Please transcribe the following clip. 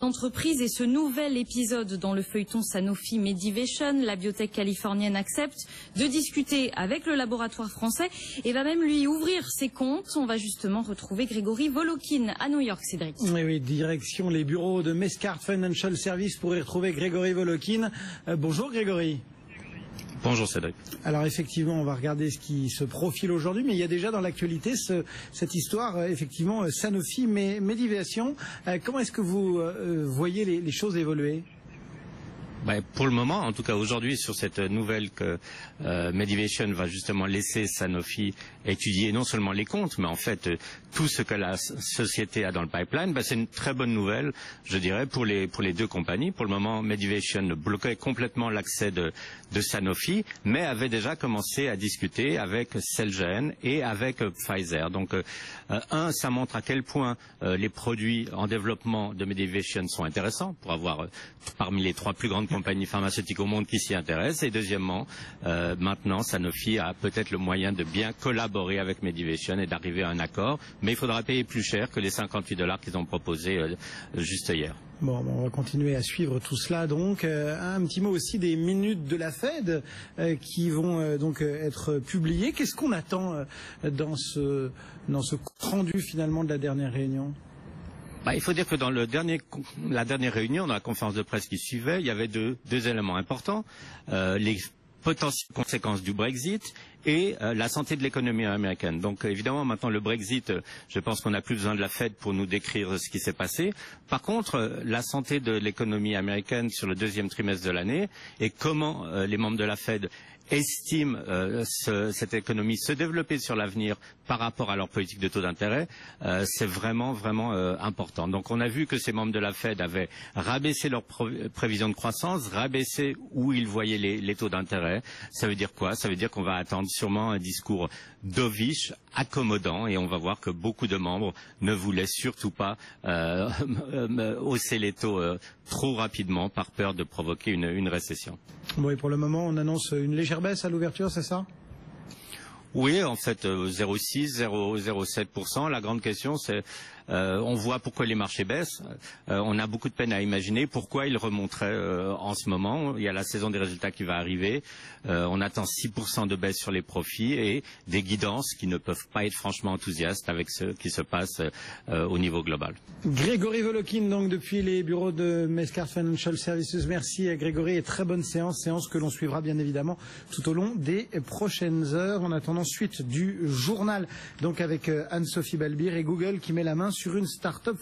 Entreprise et ce nouvel épisode dans le feuilleton Sanofi Medivation, la biotech californienne accepte de discuter avec le laboratoire français et va même lui ouvrir ses comptes. On va justement retrouver Grégory Volokin à New York, Cédric. Oui, direction les bureaux de Mescart Financial Services pour y retrouver Grégory Volokin. Bonjour Grégory. Bonjour Cédric. Alors effectivement, on va regarder ce qui se profile aujourd'hui, mais il y a déjà dans l'actualité cette histoire, effectivement, Sanofi Medivation. Comment est-ce que vous voyez les choses évoluer ? Pour le moment, en tout cas aujourd'hui, sur cette nouvelle que Medivation va justement laisser Sanofi étudier non seulement les comptes, mais en fait tout ce que la société a dans le pipeline, c'est une très bonne nouvelle, je dirais, pour les deux compagnies. Pour le moment, Medivation bloquait complètement l'accès de Sanofi, mais avait déjà commencé à discuter avec Celgene et avec Pfizer. Donc, ça montre à quel point les produits en développement de Medivation sont intéressants pour avoir parmi les 3 plus grandes compagnies pharmaceutiques au monde qui s'y intéressent. Et deuxièmement, maintenant, Sanofi a peut-être le moyen de bien collaborer avec Medivation et d'arriver à un accord. Mais il faudra payer plus cher que les $58 qu'ils ont proposés juste hier. Bon, on va continuer à suivre tout cela. Donc, un petit mot aussi des minutes de la Fed qui vont donc être publiées. Qu'est-ce qu'on attend dans ce compte rendu finalement de la dernière réunion ? Il faut dire que dans la dernière réunion, dans la conférence de presse qui suivait, il y avait deux éléments importants. Les potentielles conséquences du Brexit et la santé de l'économie américaine. Donc évidemment maintenant le Brexit, je pense qu'on n'a plus besoin de la Fed pour nous décrire ce qui s'est passé. Par contre, la santé de l'économie américaine sur le 2e trimestre de l'année et comment les membres de la Fed estiment cette économie se développer sur l'avenir par rapport à leur politique de taux d'intérêt, c'est vraiment important. Donc on a vu que ces membres de la Fed avaient rabaissé leurs prévisions de croissance, rabaissé où ils voyaient les taux d'intérêt. Ça veut dire quoi? Ça veut dire qu'on va attendre sûrement un discours dovish, accommodant, et on va voir que beaucoup de membres ne voulaient surtout pas hausser les taux trop rapidement par peur de provoquer une récession. Bon, et pour le moment, on annonce une légère baisse à l'ouverture, c'est ça ? Oui, en fait, 0,6, 0,07%. La grande question, c'est, on voit pourquoi les marchés baissent. On a beaucoup de peine à imaginer pourquoi ils remonteraient en ce moment. Il y a la saison des résultats qui va arriver. On attend 6% de baisse sur les profits et des guidances qui ne peuvent pas être franchement enthousiastes avec ce qui se passe au niveau global. Grégory Volokin, donc depuis les bureaux de Mescart Financial Services. Merci à Grégory et très bonne séance que l'on suivra bien évidemment tout au long des prochaines heures. En attendant suite du journal, donc avec Anne-Sophie Balbir et Google qui met la main sur une start-up